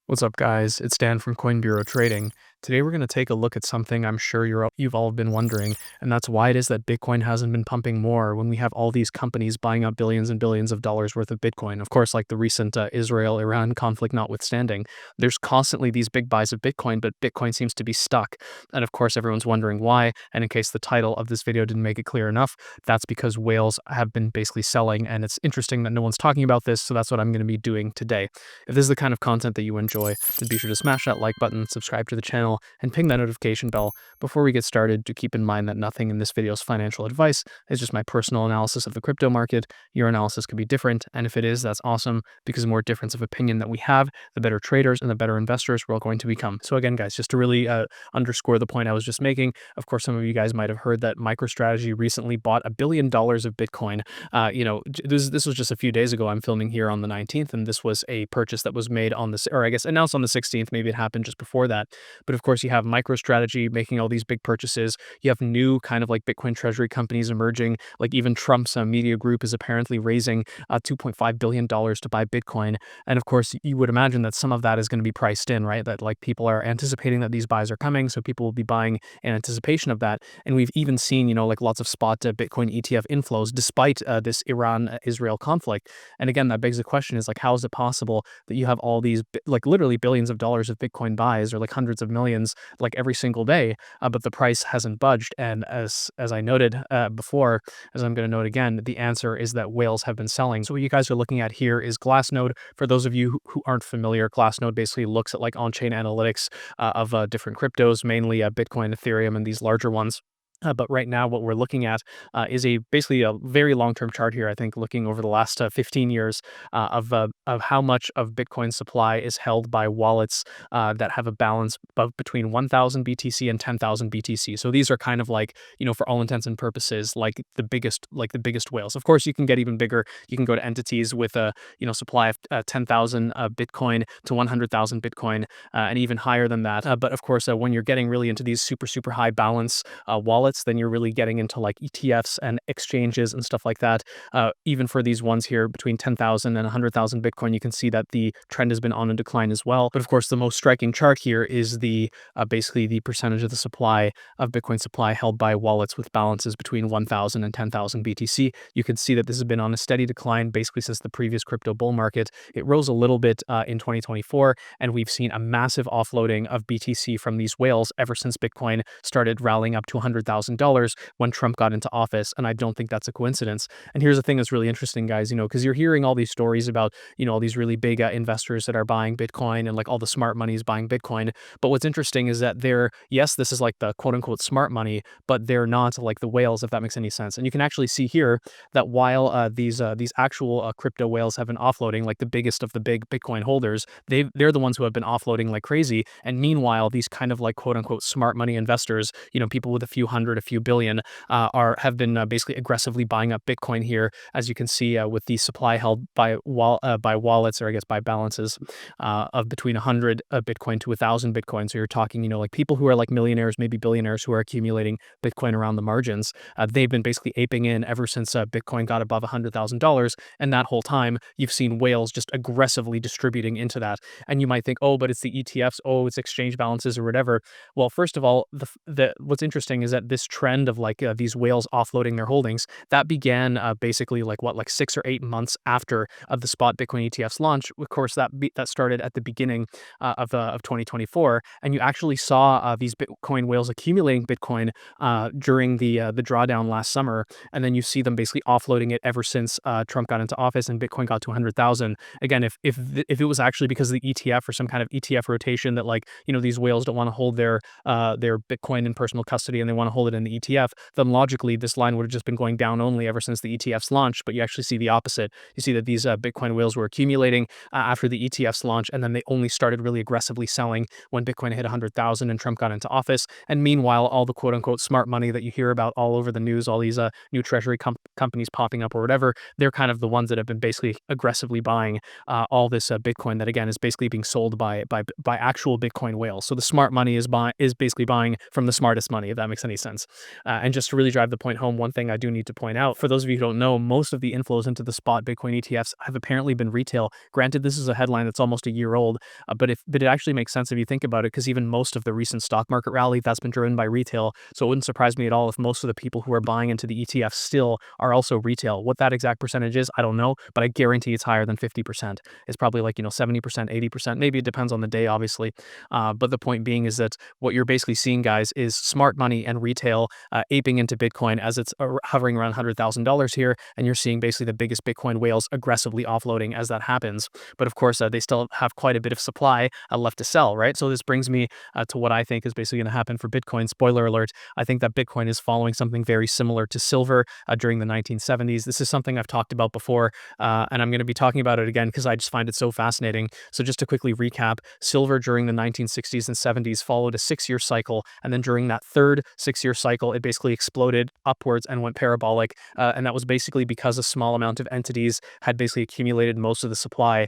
What's up, guys? It's Dan from Coin Bureau Trading. Today, we're going to take a look at something I'm sure you've all been wondering, and that's why it is that Bitcoin hasn't been pumping more when we have all these companies buying up billions and billions of dollars worth of Bitcoin. Of course, like the recent Israel-Iran conflict notwithstanding, there's constantly these big buys of Bitcoin, but Bitcoin seems to be stuck. And of course, everyone's wondering why. And in case the title of this video didn't make it clear enough, that's because whales have been basically selling, and it's interesting that no one's talking about this, so that's what I'm going to be doing today. If this is the kind of content that you enjoy, then be sure to smash that like button, subscribe to the channel, and ping that notification bell. Before we get started, do keep in mind that nothing in this video is financial advice. It's just my personal analysis of the crypto market. Your analysis could be different, and if it is, that's awesome, because the more difference of opinion that we have, the better traders and the better investors we're all going to become. So again, guys, just to really underscore the point I was just making, of course, some of you guys might have heard that MicroStrategy recently bought $1 billion of Bitcoin. This was just a few days ago. I'm filming here on the 19th, and this was a purchase that was made on this, or I guess announced on the 16th. Maybe it happened just before that. But of course, you have MicroStrategy making all these big purchases. You have new kind of like Bitcoin treasury companies emerging. Like even Trump's media group is apparently raising $2.5 billion to buy Bitcoin. And of course, you would imagine that some of that is going to be priced in, right? That like people are anticipating that these buys are coming. So people will be buying in anticipation of that. And we've even seen, like lots of spot Bitcoin ETF inflows despite this Iran-Israel conflict. And again, that begs the question is like, how is it possible that you have all these like literally billions of dollars of Bitcoin buys or like hundreds of millions like every single day, but the price hasn't budged? And as I noted before, as I'm going to note again, the answer is that whales have been selling. So what you guys are looking at here is Glassnode. For those of you who aren't familiar, Glassnode basically looks at like on-chain analytics of different cryptos, mainly Bitcoin, Ethereum, and these larger ones. But right now, what we're looking at is basically a very long-term chart here. I think looking over the last 15 years of how much of Bitcoin supply is held by wallets that have a balance between 1,000 BTC and 10,000 BTC. So these are kind of like, for all intents and purposes, like the biggest whales. Of course, you can get even bigger. You can go to entities with a supply of 10,000 Bitcoin to 100,000 Bitcoin and even higher than that. But of course, when you're getting really into these super high balance wallets, then you're really getting into like ETFs and exchanges and stuff like that. Even for these ones here between 10,000 and 100,000 Bitcoin, you can see that the trend has been on a decline as well. But of course, the most striking chart here is the basically the percentage of the supply of Bitcoin supply held by wallets with balances between 1,000 and 10,000 BTC. You can see that this has been on a steady decline basically since the previous crypto bull market. It rose a little bit in 2024, and we've seen a massive offloading of BTC from these whales ever since Bitcoin started rallying up to $100,000 when Trump got into office, and I don't think that's a coincidence. And here's the thing that's really interesting, guys, because you're hearing all these stories about, all these really big investors that are buying Bitcoin and like all the smart money is buying Bitcoin. But what's interesting is that yes, this is like the quote unquote smart money, but they're not like the whales, if that makes any sense. And you can actually see here that while these actual crypto whales have been offloading, like the biggest of the big Bitcoin holders, they're the ones who have been offloading like crazy. And meanwhile, these kind of like quote unquote smart money investors, people with a few hundred, a few billion, have been basically aggressively buying up Bitcoin here, as you can see with the supply held by wallets, or I guess by balances of between 100 Bitcoin to 1,000 Bitcoin. So you're talking, like people who are like millionaires, maybe billionaires, who are accumulating Bitcoin around the margins. They've been basically aping in ever since Bitcoin got above $100,000, and that whole time you've seen whales just aggressively distributing into that. And you might think, oh, but it's the ETFs, oh, it's exchange balances or whatever. Well, first of all, what's interesting is that this trend of like these whales offloading their holdings, that began basically like 6 or 8 months after the spot Bitcoin ETFs launch. Of course, that started at the beginning of 2024, and you actually saw these Bitcoin whales accumulating Bitcoin during the drawdown last summer, and then you see them basically offloading it ever since Trump got into office and Bitcoin got to 100,000. Again, if it was actually because of the ETF or some kind of ETF rotation that like these whales don't want to hold their Bitcoin in personal custody and they want to hold it in the ETF, then logically this line would have just been going down only ever since the ETFs launched. But you actually see the opposite. You see that these Bitcoin whales were accumulating after the ETFs launch, and then they only started really aggressively selling when Bitcoin hit 100,000 and Trump got into office. And meanwhile, all the quote unquote smart money that you hear about all over the news, all these new treasury companies popping up or whatever, they're kind of the ones that have been basically aggressively buying all this Bitcoin that again is basically being sold by actual Bitcoin whales. So the smart money is basically buying from the smartest money, if that makes any sense. sense. And just to really drive the point home, one thing I do need to point out, for those of you who don't know, most of the inflows into the spot Bitcoin ETFs have apparently been retail. Granted, this is a headline that's almost a year old, but it actually makes sense if you think about it, because even most of the recent stock market rally, that's been driven by retail. So it wouldn't surprise me at all if most of the people who are buying into the ETFs still are also retail. What that exact percentage is, I don't know, but I guarantee it's higher than 50%. It's probably like, 70%, 80%. Maybe it depends on the day, obviously. But the point being is that what you're basically seeing, guys, is smart money and retail aping into Bitcoin as it's hovering around $100,000 here. And you're seeing basically the biggest Bitcoin whales aggressively offloading as that happens. But of course, they still have quite a bit of supply left to sell, right? So this brings me to what I think is basically going to happen for Bitcoin. Spoiler alert, I think that Bitcoin is following something very similar to silver during the 1970s. This is something I've talked about before, and I'm going to be talking about it again because I just find it so fascinating. So just to quickly recap, silver during the 1960s and 70s followed a 6-year cycle, and then during that third 6-year cycle, it basically exploded upwards and went parabolic, and that was basically because a small amount of entities had basically accumulated most of the supply.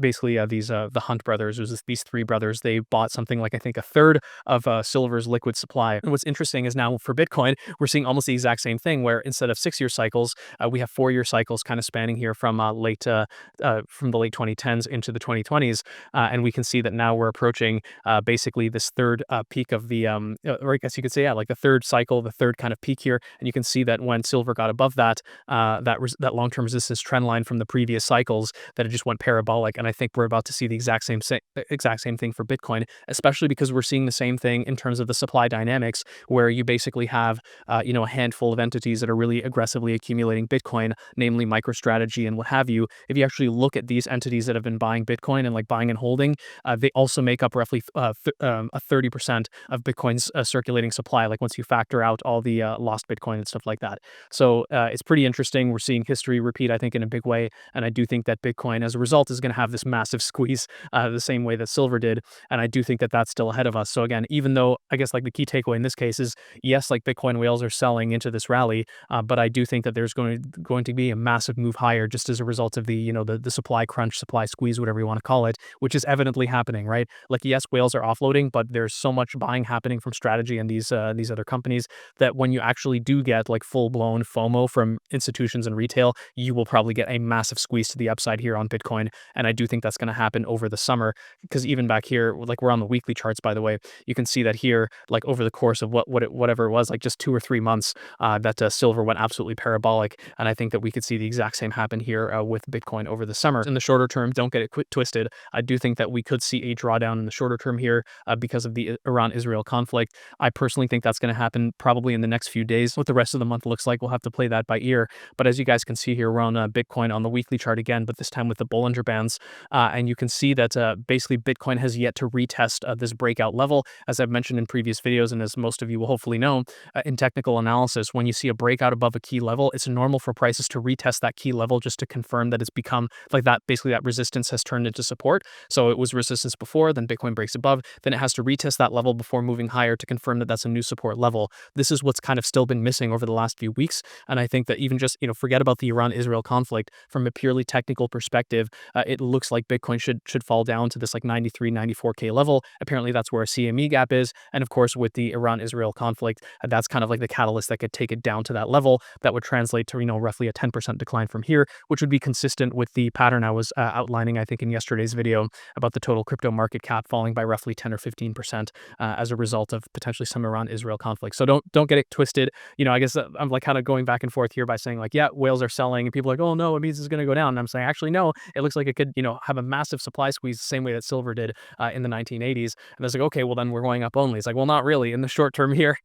Basically, the Hunt brothers, these three brothers, they bought something like, I think, a third of silver's liquid supply. And what's interesting is now for Bitcoin, we're seeing almost the exact same thing, where instead of 6-year cycles, we have 4-year cycles kind of spanning here from the late 2010s into the 2020s, and we can see that now we're approaching basically this third peak of the, or I guess you could say, yeah, like the third cycle, the third kind of peak here. And you can see that when silver got above that, that long-term resistance trend line from the previous cycles, that it just went parabolic. And I think we're about to see the exact same thing for Bitcoin, especially because we're seeing the same thing in terms of the supply dynamics, where you basically have a handful of entities that are really aggressively accumulating Bitcoin, namely MicroStrategy and what have you. If you actually look at these entities that have been buying Bitcoin and like buying and holding, they also make up roughly a 30% of Bitcoin's circulating supply, like once you factor out all the lost Bitcoin and stuff like that. So it's pretty interesting. We're seeing history repeat, I think, in a big way. And I do think that Bitcoin, as a result, is going to have this massive squeeze the same way that silver did. And I do think that that's still ahead of us. So again, even though I guess like the key takeaway in this case is, yes, like Bitcoin whales are selling into this rally, but I do think that there's going to be a massive move higher just as a result of the, the supply crunch, supply squeeze, whatever you want to call it, which is evidently happening, right? Like, yes, whales are offloading, but there's so much buying happening from Strategy and these other companies that when you actually do get like full-blown FOMO from institutions and retail, you will probably get a massive squeeze to the upside here on Bitcoin. And I do think that's going to happen over the summer, because even back here, like we're on the weekly charts, by the way, you can see that here, like over the course of whatever it was, like just 2 or 3 months, that silver went absolutely parabolic. And I think that we could see the exact same happen here with Bitcoin over the summer. In the shorter term, don't get it twisted. I do think that we could see a drawdown in the shorter term here because of the Iran-Israel conflict. I personally think that's going to happen probably in the next few days. What the rest of the month looks like, we'll have to play that by ear. But as you guys can see here, we're on Bitcoin on the weekly chart again, but this time with the Bollinger Bands. And you can see that basically Bitcoin has yet to retest this breakout level. As I've mentioned in previous videos, and as most of you will hopefully know, in technical analysis, when you see a breakout above a key level, it's normal for prices to retest that key level just to confirm that it's become like that. Basically, that resistance has turned into support. So it was resistance before, then Bitcoin breaks above, then it has to retest that level before moving higher to confirm that that's a new support level. This is what's kind of still been missing over the last few weeks. And I think that even just, forget about the Iran-Israel conflict, from a purely technical perspective, it looks like Bitcoin should fall down to this like 93, 94K level. Apparently that's where a CME gap is. And of course, with the Iran-Israel conflict, that's kind of like the catalyst that could take it down to that level. That would translate to, roughly a 10% decline from here, which would be consistent with the pattern I was outlining, I think, in yesterday's video about the total crypto market cap falling by roughly 10 or 15% as a result of potentially some Iran-Israel conflict. So don't get it twisted. I guess I'm like kind of going back and forth here by saying like, yeah, whales are selling, and people are like, oh no, it means it's going to go down. And I'm saying, actually, no, it looks like it could, have a massive supply squeeze the same way that silver did in the 1980s. And it's like, okay, well then we're going up only. It's like, well, not really. In the short term here,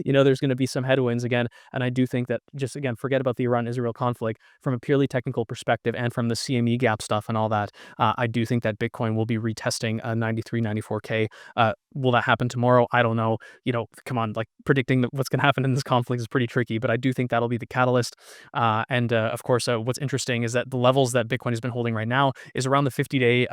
there's going to be some headwinds again. And I do think that, just again, forget about the Iran-Israel conflict from a purely technical perspective and from the CME gap stuff and all that. I do think that Bitcoin will be retesting 93, 94K. Will that happen tomorrow? I don't know. Come on, like predicting what's going to happen in this conflict is pretty tricky, but I do think that'll be the catalyst. And of course, what's interesting is that the levels that Bitcoin has been holding right now is around the 50-day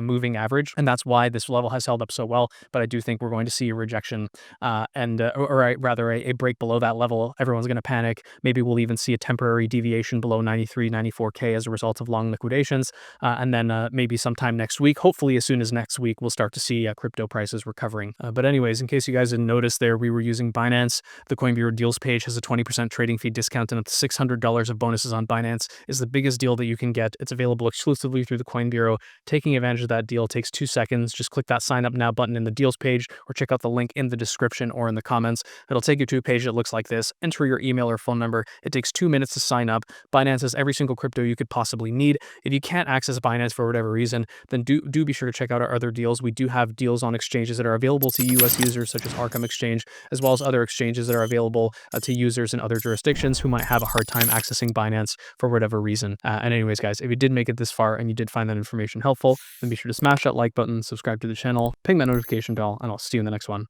moving average. And that's why this level has held up so well. But I do think we're going to see a rejection or rather a break below that level. Everyone's going to panic. Maybe we'll even see a temporary deviation below 93, 94K as a result of long liquidations. And then maybe sometime next week, hopefully as soon as next week, we'll start to see crypto prices recovering. But anyways, in case you guys didn't notice there, we were using Binance, the Coin Bureau deals page has a 20% trading fee discount, and up to $600 of bonuses on Binance is the biggest deal that you can get. It's available exclusively through the Coin Bureau. Taking advantage of that deal takes 2 seconds. Just click that sign up now button in the deals page, or check out the link in the description or in the comments. It'll take you to a page that looks like this. Enter your email or phone number. It takes 2 minutes to sign up. Binance has every single crypto you could possibly need. If you can't access Binance for whatever reason, then do be sure to check out our other deals. We do have deals on exchanges that are available to US users, such as Arkham Exchange, as well as other exchanges that are available to users in other jurisdictions who might have a hard time accessing Binance for whatever reason. And anyways, guys, if you did make it this far and you did find that information helpful, then be sure to smash that like button, subscribe to the channel, ping that notification bell, and I'll see you in the next one.